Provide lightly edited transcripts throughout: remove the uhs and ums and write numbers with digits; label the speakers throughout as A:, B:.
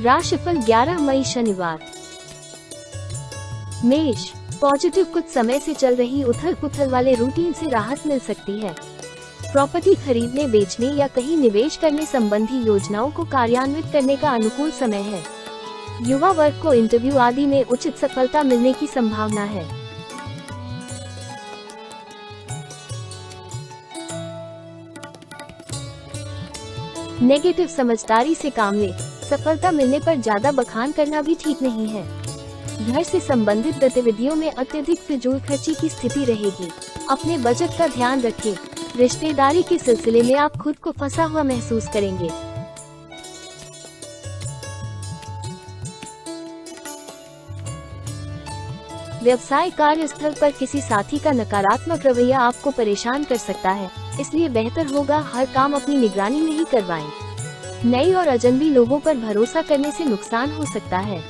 A: राशिफल 11 मई शनिवार। मेष, पॉजिटिव, कुछ समय से चल रही उथल पुथल वाले रूटीन से राहत मिल सकती है। प्रॉपर्टी खरीदने, बेचने या कहीं निवेश करने संबंधी योजनाओं को कार्यान्वित करने का अनुकूल समय है। युवा वर्ग को इंटरव्यू आदि में उचित सफलता मिलने की संभावना है। नेगेटिव, समझदारी से काम ले, सफलता मिलने पर ज्यादा बखान करना भी ठीक नहीं है। घर से संबंधित गतिविधियों में अत्यधिक फिजूल खर्ची की स्थिति रहेगी। अपने बजट का ध्यान रखें। रिश्तेदारी के सिलसिले में आप खुद को फंसा हुआ महसूस करेंगे। व्यवसाय, कार्यस्थल पर किसी साथी का नकारात्मक रवैया आपको परेशान कर सकता है, इसलिए बेहतर होगा हर काम अपनी निगरानी में ही करवाएं। नए और अजनबी लोगों पर भरोसा करने से नुकसान हो सकता है।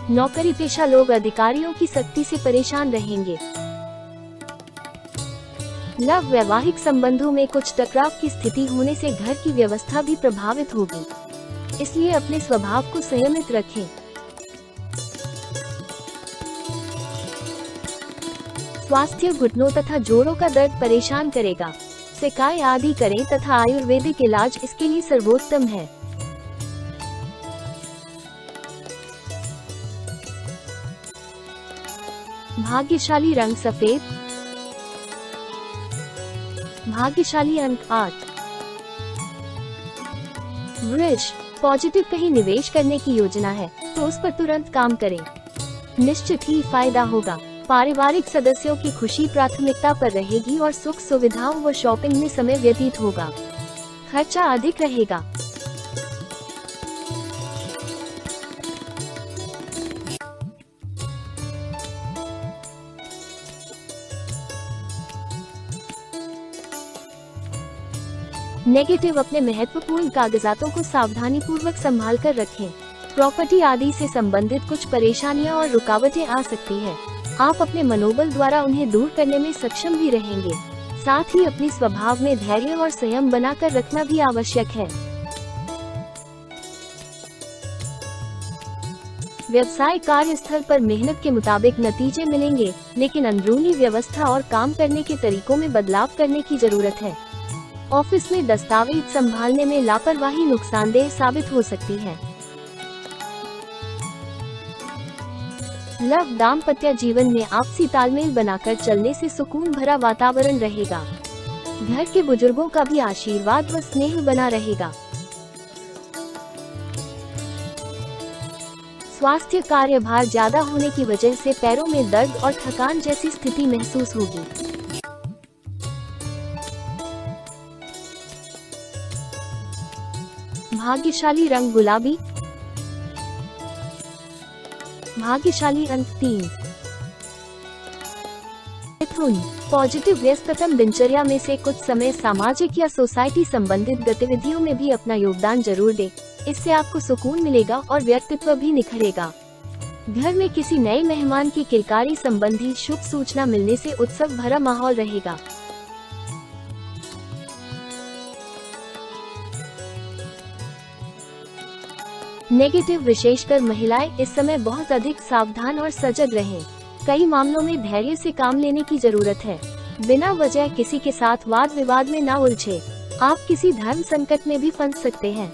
A: नौकरी पेशा लोग अधिकारियों की सख्ती से परेशान रहेंगे। लव, वैवाहिक संबंधों में कुछ टकराव की स्थिति होने से घर की व्यवस्था भी प्रभावित होगी, इसलिए अपने स्वभाव को संयमित रखें। स्वास्थ्य, घुटनों तथा जोड़ों का दर्द परेशान करेगा। सेकाई आदि करें तथा आयुर्वेदिक इलाज इसके लिए सर्वोत्तम है। भाग्यशाली रंग सफेद। भाग्यशाली अंक 8। वृष, पॉजिटिव, कहीं निवेश करने की योजना है तो उस पर तुरंत काम करें, निश्चित ही फायदा होगा। पारिवारिक सदस्यों की खुशी प्राथमिकता पर रहेगी और सुख सुविधाओं व शॉपिंग में समय व्यतीत होगा। खर्चा अधिक रहेगा। नेगेटिव, अपने महत्वपूर्ण कागजातों को सावधानी पूर्वक संभाल कर रखें। प्रॉपर्टी आदि से संबंधित कुछ परेशानियां और रुकावटें आ सकती है। आप अपने मनोबल द्वारा उन्हें दूर करने में सक्षम भी रहेंगे। साथ ही अपनी स्वभाव में धैर्य और संयम बनाकर रखना भी आवश्यक है। व्यवसाय, कार्यस्थल पर मेहनत के मुताबिक नतीजे मिलेंगे, लेकिन अंदरूनी व्यवस्था और काम करने के तरीकों में बदलाव करने की जरूरत है। ऑफिस में दस्तावेज संभालने में लापरवाही नुकसानदेह साबित हो सकती है। लव, दाम्पत्य जीवन में आपसी तालमेल बनाकर चलने से सुकून भरा वातावरण रहेगा। घर के बुजुर्गों का भी आशीर्वाद व स्नेह बना रहेगा। स्वास्थ्य, कार्यभार ज्यादा होने की वजह से पैरों में दर्द और थकान जैसी स्थिति महसूस होगी। भाग्यशाली रंग गुलाबी। भाग्यशाली अंक 3। मिथुन, पॉजिटिव, व्यस्ततम दिनचर्या में से कुछ समय सामाजिक या सोसाइटी संबंधित गतिविधियों में भी अपना योगदान जरूर दें। इससे आपको सुकून मिलेगा और व्यक्तित्व भी निखरेगा। घर में किसी नए मेहमान की किलकारी संबंधी शुभ सूचना मिलने से उत्सव भरा माहौल रहेगा। नेगेटिव, विशेषकर महिलाएं इस समय बहुत अधिक सावधान और सजग रहें। कई मामलों में धैर्य से काम लेने की जरूरत है। बिना वजह किसी के साथ वाद विवाद में ना उलझे। आप किसी धर्म संकट में भी फंस सकते हैं।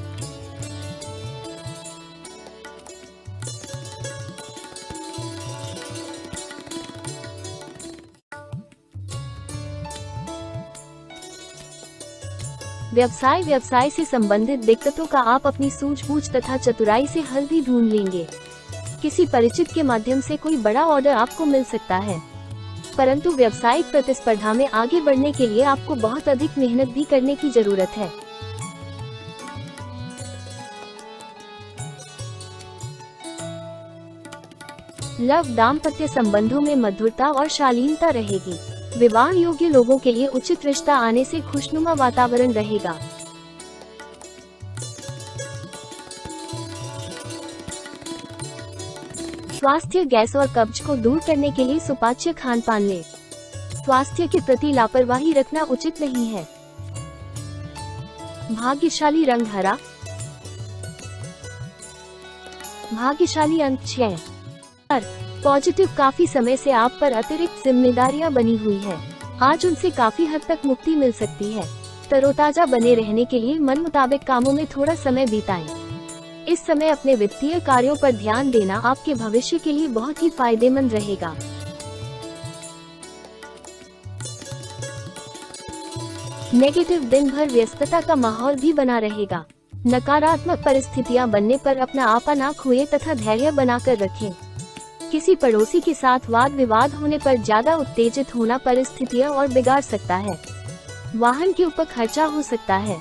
A: व्यवसाय से संबंधित दिक्कतों का आप अपनी सूझबूझ तथा चतुराई से हल भी ढूंढ लेंगे। किसी परिचित के माध्यम से कोई बड़ा ऑर्डर आपको मिल सकता है, परंतु व्यावसायिक प्रतिस्पर्धा में आगे बढ़ने के लिए आपको बहुत अधिक मेहनत भी करने की जरूरत है। लव, दाम्पत्य संबंधों में मधुरता और शालीनता रहेगी। विवाह योग्य लोगों के लिए उचित रिश्ता आने से खुशनुमा वातावरण रहेगा। स्वास्थ्य, गैस और कब्ज को दूर करने के लिए सुपाच्य खान पान लें। स्वास्थ्य के प्रति लापरवाही रखना उचित नहीं है। भाग्यशाली रंग हरा। भाग्यशाली अंक 6। पॉजिटिव, काफी समय से आप पर अतिरिक्त जिम्मेदारियां बनी हुई है। आज उनसे काफी हद तक मुक्ति मिल सकती है। तरोताजा बने रहने के लिए मन मुताबिक कामों में थोड़ा समय बिताएं। इस समय अपने वित्तीय कार्यों पर ध्यान देना आपके भविष्य के लिए बहुत ही फायदेमंद रहेगा। नेगेटिव, दिन भर व्यस्तता का माहौल भी बना रहेगा। नकारात्मक परिस्थितियां बनने पर अपना आपा ना खोएं तथा धैर्य बनाकर रखें। किसी पड़ोसी के साथ वाद विवाद होने पर ज्यादा उत्तेजित होना परिस्थितियां और बिगाड़ सकता है। वाहन के ऊपर खर्चा हो सकता है।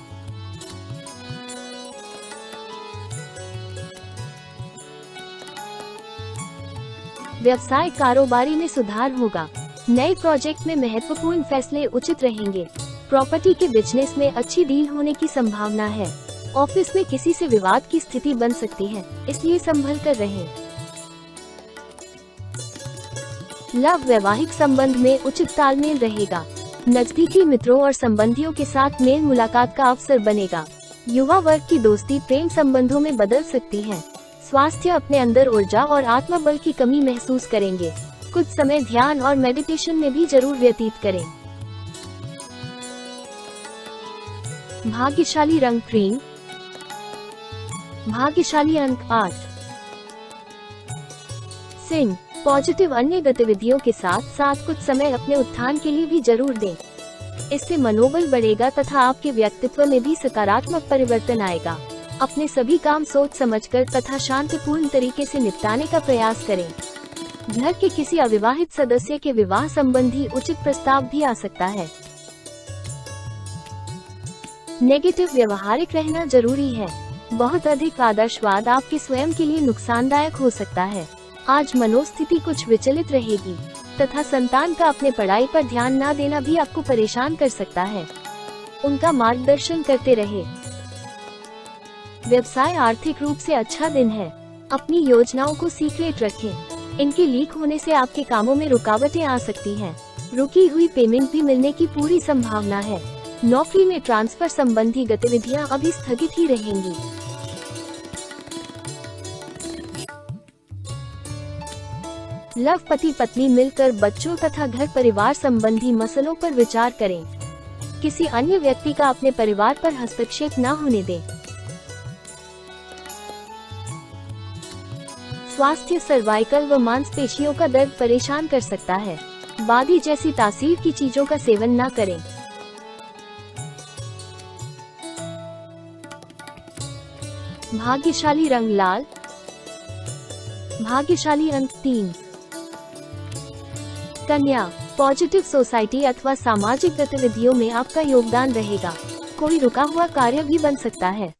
A: व्यवसाय, कारोबारी में सुधार होगा। नए प्रोजेक्ट में महत्वपूर्ण फैसले उचित रहेंगे। प्रॉपर्टी के बिजनेस में अच्छी डील होने की संभावना है। ऑफिस में किसी से विवाद की स्थिति बन सकती है, इसलिए संभल कर रहें। लव, वैवाहिक संबंध में उचित तालमेल रहेगा। नजदीकी मित्रों और संबंधियों के साथ मेल मुलाकात का अवसर बनेगा। युवा वर्ग की दोस्ती प्रेम संबंधों में बदल सकती है। स्वास्थ्य, अपने अंदर ऊर्जा और आत्मबल की कमी महसूस करेंगे। कुछ समय ध्यान और मेडिटेशन में भी जरूर व्यतीत करें। भाग्यशाली रंग क्रीम। भाग्यशाली अंक 8। सिंह, पॉजिटिव, अन्य गतिविधियों के साथ साथ कुछ समय अपने उत्थान के लिए भी जरूर दें। इससे मनोबल बढ़ेगा तथा आपके व्यक्तित्व में भी सकारात्मक परिवर्तन आएगा। अपने सभी काम सोच समझकर तथा शांतिपूर्ण तरीके से निपटाने का प्रयास करें। घर के किसी अविवाहित सदस्य के विवाह संबंधी उचित प्रस्ताव भी आ सकता है। नेगेटिव, व्यवहारिक रहना जरूरी है। बहुत अधिक आदर्शवाद आपके स्वयं के लिए नुकसानदायक हो सकता है। आज मनोस्थिति कुछ विचलित रहेगी तथा संतान का अपने पढ़ाई पर ध्यान न देना भी आपको परेशान कर सकता है। उनका मार्गदर्शन करते रहे। व्यवसाय, आर्थिक रूप से अच्छा दिन है। अपनी योजनाओं को सीक्रेट रखें। इनके लीक होने से आपके कामों में रुकावटें आ सकती हैं। रुकी हुई पेमेंट भी मिलने की पूरी संभावना है। नौकरी में ट्रांसफर संबंधी गतिविधियां अभी स्थगित ही रहेंगी। लव, पति पत्नी मिलकर बच्चों तथा घर परिवार संबंधी मसलों पर विचार करें। किसी अन्य व्यक्ति का अपने परिवार पर हस्तक्षेप न होने दें। स्वास्थ्य, सर्वाइकल व मांसपेशियों का दर्द परेशान कर सकता है। बादी जैसी तासीर की चीजों का सेवन न करें। भाग्यशाली रंग लाल। भाग्यशाली अंक 3। कन्या, पॉजिटिव, सोसाइटी अथवा सामाजिक गतिविधियों में आपका योगदान रहेगा। कोई रुका हुआ कार्य भी बन सकता है।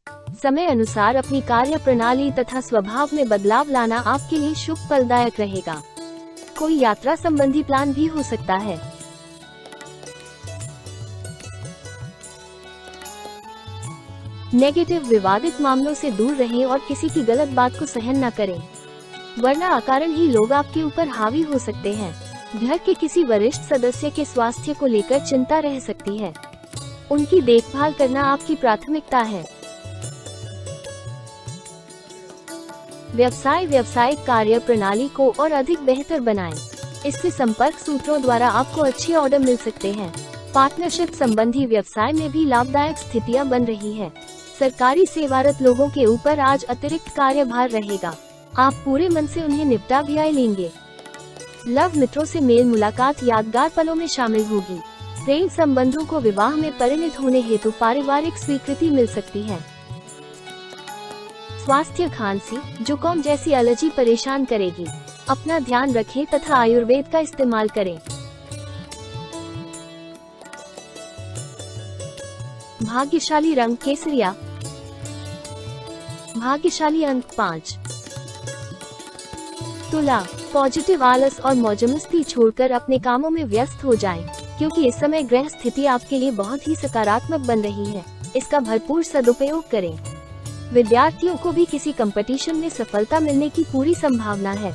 A: समय अनुसार अपनी कार्य प्रणाली तथा स्वभाव में बदलाव लाना आपके लिए शुभ फलदायक रहेगा। कोई यात्रा संबंधी प्लान भी हो सकता है। नेगेटिव, विवादित मामलों से दूर रहें और किसी की गलत बात को सहन न करें, वरना अकारण ही लोग आपके ऊपर हावी हो सकते हैं। घर के किसी वरिष्ठ सदस्य के स्वास्थ्य को लेकर चिंता रह सकती है। उनकी देखभाल करना आपकी प्राथमिकता है। व्यवसाय, व्यावसायिक कार्य प्रणाली को और अधिक बेहतर बनाएं। इससे संपर्क सूत्रों द्वारा आपको अच्छे ऑर्डर मिल सकते हैं। पार्टनरशिप संबंधी व्यवसाय में भी लाभदायक स्थितियां बन रही है। सरकारी सेवारत लोगों के ऊपर आज अतिरिक्त कार्यभार रहेगा। आप पूरे मन से उन्हें निपटा भी लेंगे। लव, मित्रों से मेल मुलाकात यादगार पलों में शामिल होगी। प्रेम संबंधों को विवाह में परिणत होने हेतु पारिवारिक स्वीकृति मिल सकती है। स्वास्थ्य, खांसी, जुकाम जैसी एलर्जी परेशान करेगी। अपना ध्यान रखें तथा आयुर्वेद का इस्तेमाल करें। भाग्यशाली रंग केसरिया। भाग्यशाली अंक 5। तुला, पॉजिटिव, आलस और मौजमस्ती छोड़कर अपने कामों में व्यस्त हो जाएं, क्योंकि इस समय ग्रह स्थिति आपके लिए बहुत ही सकारात्मक बन रही है। इसका भरपूर सदुपयोग करें। विद्यार्थियों को भी किसी कंपटीशन में सफलता मिलने की पूरी संभावना है।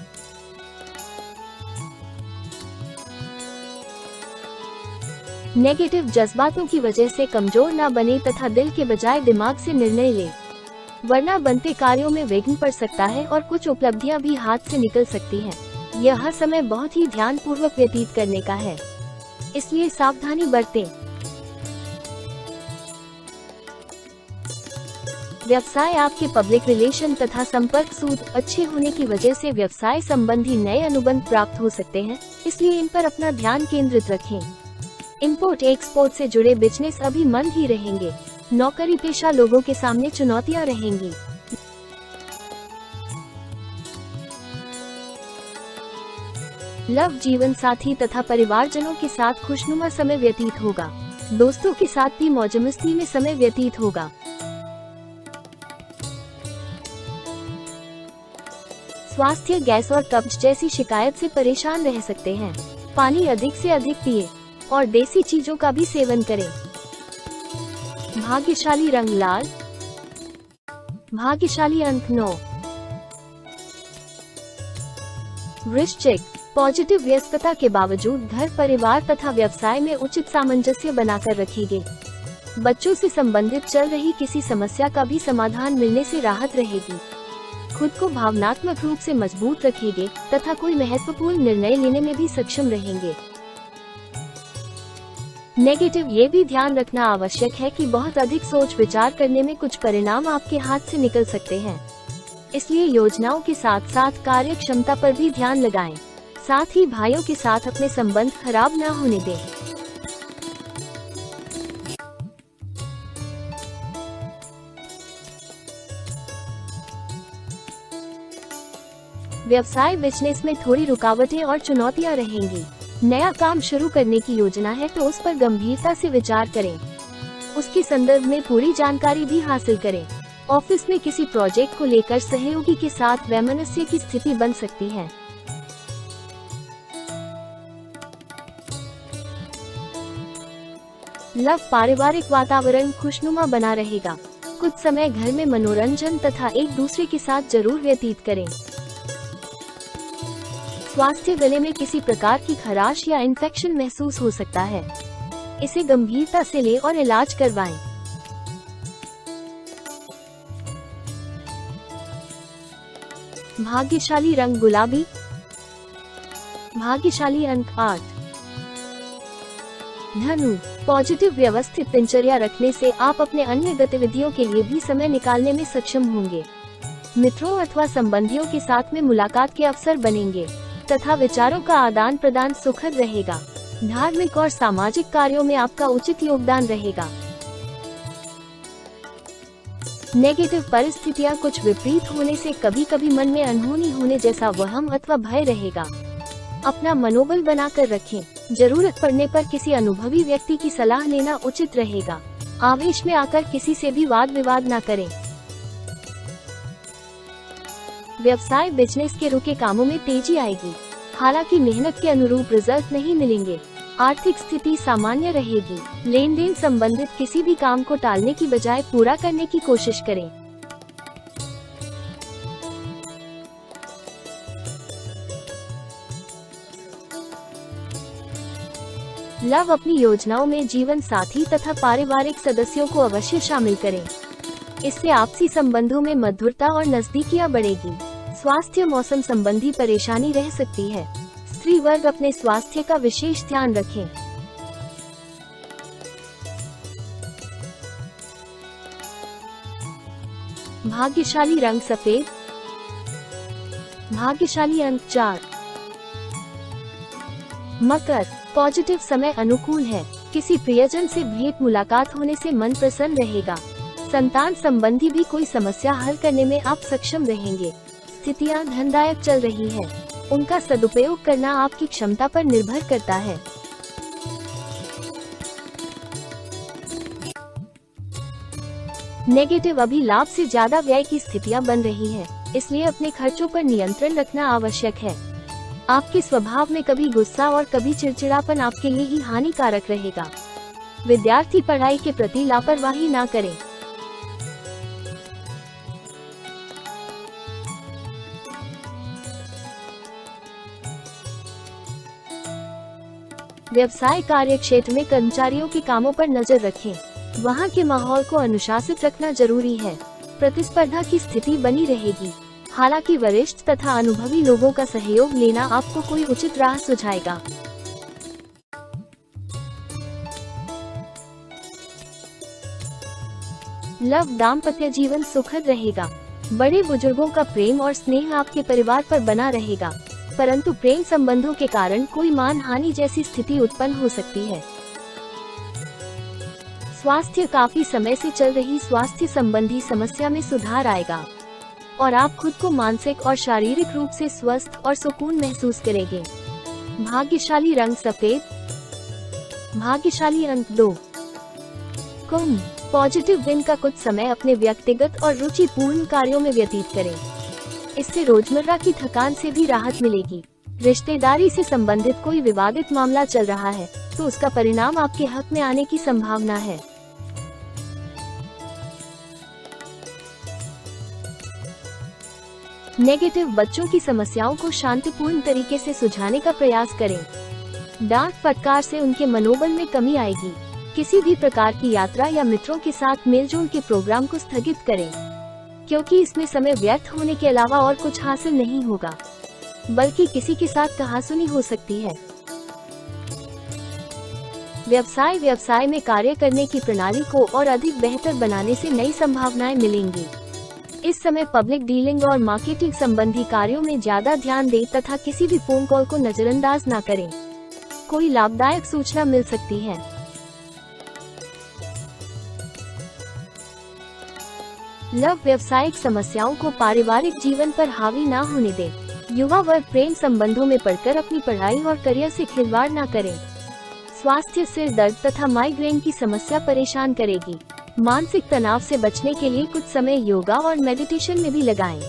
A: नेगेटिव, जज्बातों की वजह से कमजोर ना बने तथा दिल के बजाय दिमाग से निर्णय लें। वरना बनते कार्यों में विघ्न पड़ सकता है और कुछ उपलब्धियां भी हाथ से निकल सकती हैं। यह समय बहुत ही ध्यान पूर्वक व्यतीत करने का है, इसलिए सावधानी बरतें। व्यवसाय आपके पब्लिक रिलेशन तथा संपर्क सूत्र अच्छे होने की वजह से व्यवसाय संबंधी नए अनुबंध प्राप्त हो सकते हैं, इसलिए इन पर अपना ध्यान केंद्रित रखें। इंपोर्ट एक्सपोर्ट से जुड़े बिजनेस अभी मंद ही रहेंगे। नौकरी पेशा लोगों के सामने चुनौतियां रहेंगी। लव जीवन साथी तथा परिवारजनों के साथ खुशनुमा समय व्यतीत होगा। दोस्तों के साथ भी मौजमस्ती में समय व्यतीत होगा। स्वास्थ्य गैस और कब्ज जैसी शिकायत से परेशान रह सकते हैं। पानी अधिक से अधिक पिए और देसी चीजों का भी सेवन करें। भाग्यशाली रंग लाल। भाग्यशाली अंक 9। वृश्चिक, पॉजिटिव व्यस्तता के बावजूद घर परिवार तथा व्यवसाय में उचित सामंजस्य बनाकर रखिए। बच्चों से संबंधित चल रही किसी समस्या का भी समाधान मिलने से राहत रहेगी। खुद को भावनात्मक रूप से मजबूत रखिए तथा कोई महत्वपूर्ण निर्णय लेने में भी सक्षम रहेंगे। नेगेटिव, ये भी ध्यान रखना आवश्यक है कि बहुत अधिक सोच विचार करने में कुछ परिणाम आपके हाथ से निकल सकते हैं, इसलिए योजनाओं के साथ साथ कार्य क्षमता पर भी ध्यान लगाएं। साथ ही भाइयों के साथ अपने संबंध खराब न होने दें। व्यवसाय बिजनेस में थोड़ी रुकावटें और चुनौतियां रहेंगी। नया काम शुरू करने की योजना है तो उस पर गंभीरता से विचार करें। उसके संदर्भ में पूरी जानकारी भी हासिल करें। ऑफिस में किसी प्रोजेक्ट को लेकर सहयोगी के साथ वैमनस्य की स्थिति बन सकती है। लव, पारिवारिक वातावरण खुशनुमा बना रहेगा। कुछ समय घर में मनोरंजन तथा एक दूसरे के साथ जरूर व्यतीत करें। स्वास्थ्य, गले में किसी प्रकार की खराश या इन्फेक्शन महसूस हो सकता है, इसे गंभीरता से लें और इलाज करवाएं। भाग्यशाली रंग गुलाबी। भाग्यशाली अंक 8। धनु, पॉजिटिव व्यवस्थित दिनचर्या रखने से आप अपने अन्य गतिविधियों के लिए भी समय निकालने में सक्षम होंगे। मित्रों अथवा संबंधियों के साथ में मुलाकात के अवसर बनेंगे तथा विचारों का आदान प्रदान सुखद रहेगा। धार्मिक और सामाजिक कार्यों में आपका उचित योगदान रहेगा। नेगेटिव, परिस्थितियां कुछ विपरीत होने से कभी कभी मन में अनहोनी होने जैसा वहम अथवा भय रहेगा। अपना मनोबल बनाकर रखें। जरूरत पड़ने पर किसी अनुभवी व्यक्ति की सलाह लेना उचित रहेगा। आवेश में आकर किसी से भी वाद विवाद न करें। व्यवसाय बिजनेस के रुके कामों में तेजी आएगी, हालांकि मेहनत के अनुरूप रिजल्ट नहीं मिलेंगे। आर्थिक स्थिति सामान्य रहेगी। लेन देन संबंधित किसी भी काम को टालने की बजाय पूरा करने की कोशिश करें। लव, अपनी योजनाओं में जीवन साथी तथा पारिवारिक सदस्यों को अवश्य शामिल करें। इससे आपसी संबंधों में मधुरता और नजदीकियां बढ़ेगी। स्वास्थ्य, मौसम संबंधी परेशानी रह सकती है। स्त्री वर्ग अपने स्वास्थ्य का विशेष ध्यान रखें। भाग्यशाली रंग सफेद। भाग्यशाली अंक 4। मकर, पॉजिटिव समय अनुकूल है। किसी प्रियजन से भेंट मुलाकात होने से मन प्रसन्न रहेगा। संतान संबंधी भी कोई समस्या हल करने में आप सक्षम रहेंगे। स्थितियां धनदायक चल रही है, उनका सदुपयोग करना आपकी क्षमता पर निर्भर करता है। नेगेटिव, अभी लाभ से ज्यादा व्यय की स्थितियां बन रही है, इसलिए अपने खर्चों पर नियंत्रण रखना आवश्यक है। आपके स्वभाव में कभी गुस्सा और कभी चिड़चिड़ापन आपके लिए ही हानिकारक रहेगा। विद्यार्थी पढ़ाई के प्रति लापरवाही ना करें। व्यवसाय कार्य क्षेत्र में कर्मचारियों के कामों पर नजर रखें। वहां के माहौल को अनुशासित रखना जरूरी है। प्रतिस्पर्धा की स्थिति बनी रहेगी। हालांकि वरिष्ठ तथा अनुभवी लोगों का सहयोग लेना आपको कोई उचित राह सुझाएगा। लव दाम्पत्य जीवन सुखद रहेगा। बड़े बुजुर्गों का प्रेम और स्नेह आपके परिवार पर बना रहेगा, परंतु प्रेम संबंधों के कारण कोई मान हानि जैसी स्थिति उत्पन्न हो सकती है। स्वास्थ्य काफी समय से चल रही स्वास्थ्य संबंधी समस्या में सुधार आएगा और आप खुद को मानसिक और शारीरिक रूप से स्वस्थ और सुकून महसूस करेंगे। भाग्यशाली रंग सफेद। भाग्यशाली अंक 2। कुंभ, पॉजिटिव दिन का कुछ समय अपने व्यक्तिगत और रुचिपूर्ण कार्यों में व्यतीत करें। इससे रोजमर्रा की थकान से भी राहत मिलेगी। रिश्तेदारी से संबंधित कोई विवादित मामला चल रहा है तो उसका परिणाम आपके हक में आने की संभावना है। नेगेटिव, बच्चों की समस्याओं को शांतिपूर्ण तरीके से सुलझाने का प्रयास करें। डांट फटकार से उनके मनोबल में कमी आएगी। किसी भी प्रकार की यात्रा या मित्रों के साथ मेलजोल के प्रोग्राम को स्थगित करें, क्योंकि इसमें समय व्यर्थ होने के अलावा और कुछ हासिल नहीं होगा, बल्कि किसी के साथ कहासुनी हो सकती है। व्यवसाय में कार्य करने की प्रणाली को और अधिक बेहतर बनाने से नई संभावनाएं मिलेंगी। इस समय पब्लिक डीलिंग और मार्केटिंग संबंधी कार्यों में ज्यादा ध्यान दें तथा किसी भी फोन कॉल को नजरअंदाज न करें। कोई लाभदायक सूचना मिल सकती है। लव, व्यावसायिक समस्याओं को पारिवारिक जीवन पर हावी न होने दें। युवा वर्ग प्रेम संबंधों में पड़कर अपनी पढ़ाई और करियर से खिलवाड़ न करें। स्वास्थ्य, सिर दर्द तथा माइग्रेन की समस्या परेशान करेगी। मानसिक तनाव से बचने के लिए कुछ समय योगा और मेडिटेशन में भी लगाएं।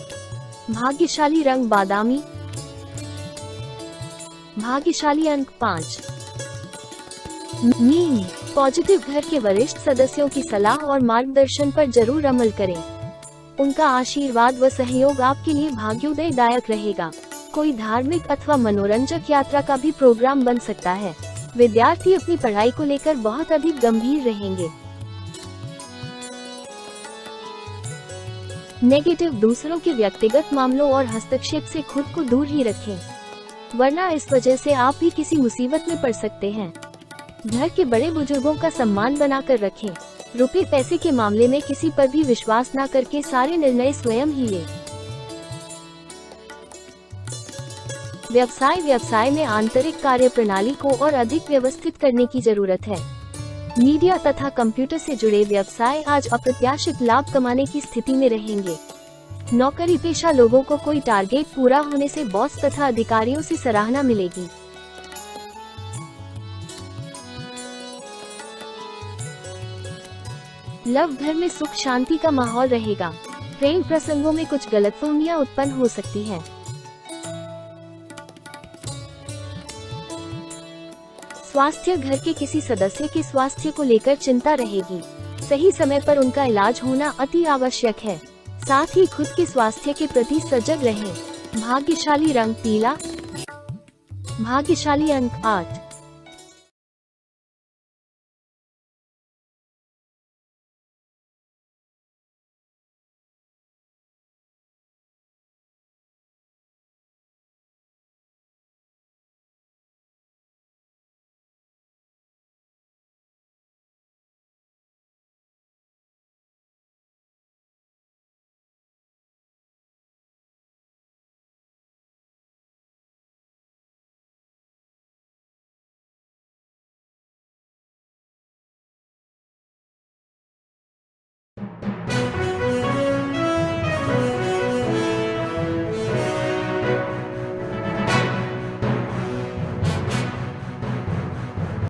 A: भाग्यशाली रंग बादामी। भाग्यशाली अंक 5। मीन, पॉजिटिव, घर के वरिष्ठ सदस्यों की सलाह और मार्गदर्शन पर जरूर अमल करें। उनका आशीर्वाद व सहयोग आपके लिए भाग्योदयदायक रहेगा। कोई धार्मिक अथवा मनोरंजक यात्रा का भी प्रोग्राम बन सकता है। विद्यार्थी अपनी पढ़ाई को लेकर बहुत अधिक गंभीर रहेंगे। नेगेटिव, दूसरों के व्यक्तिगत मामलों और हस्तक्षेप से खुद को दूर ही रखें, वरना इस वजह से आप भी किसी मुसीबत में पड़ सकते हैं। घर के बड़े बुजुर्गों का सम्मान बनाकर रखें। रुपए पैसे के मामले में किसी पर भी विश्वास न करके सारे निर्णय स्वयं ही लें। व्यवसाय में आंतरिक कार्य प्रणाली को और अधिक व्यवस्थित करने की जरूरत है। मीडिया तथा कंप्यूटर से जुड़े व्यवसाय आज अप्रत्याशित लाभ कमाने की स्थिति में रहेंगे। नौकरी पेशा लोगों को कोई टारगेट पूरा होने से बॉस तथा अधिकारियों से सराहना मिलेगी। लव, घर में सुख शांति का माहौल रहेगा। प्रेम प्रसंगों में कुछ गलतफहमियां उत्पन्न हो सकती हैं। स्वास्थ्य, घर के किसी सदस्य के स्वास्थ्य को लेकर चिंता रहेगी। सही समय पर उनका इलाज होना अति आवश्यक है। साथ ही खुद के स्वास्थ्य के प्रति सजग रहें। भाग्यशाली रंग पीला। भाग्यशाली अंक 8।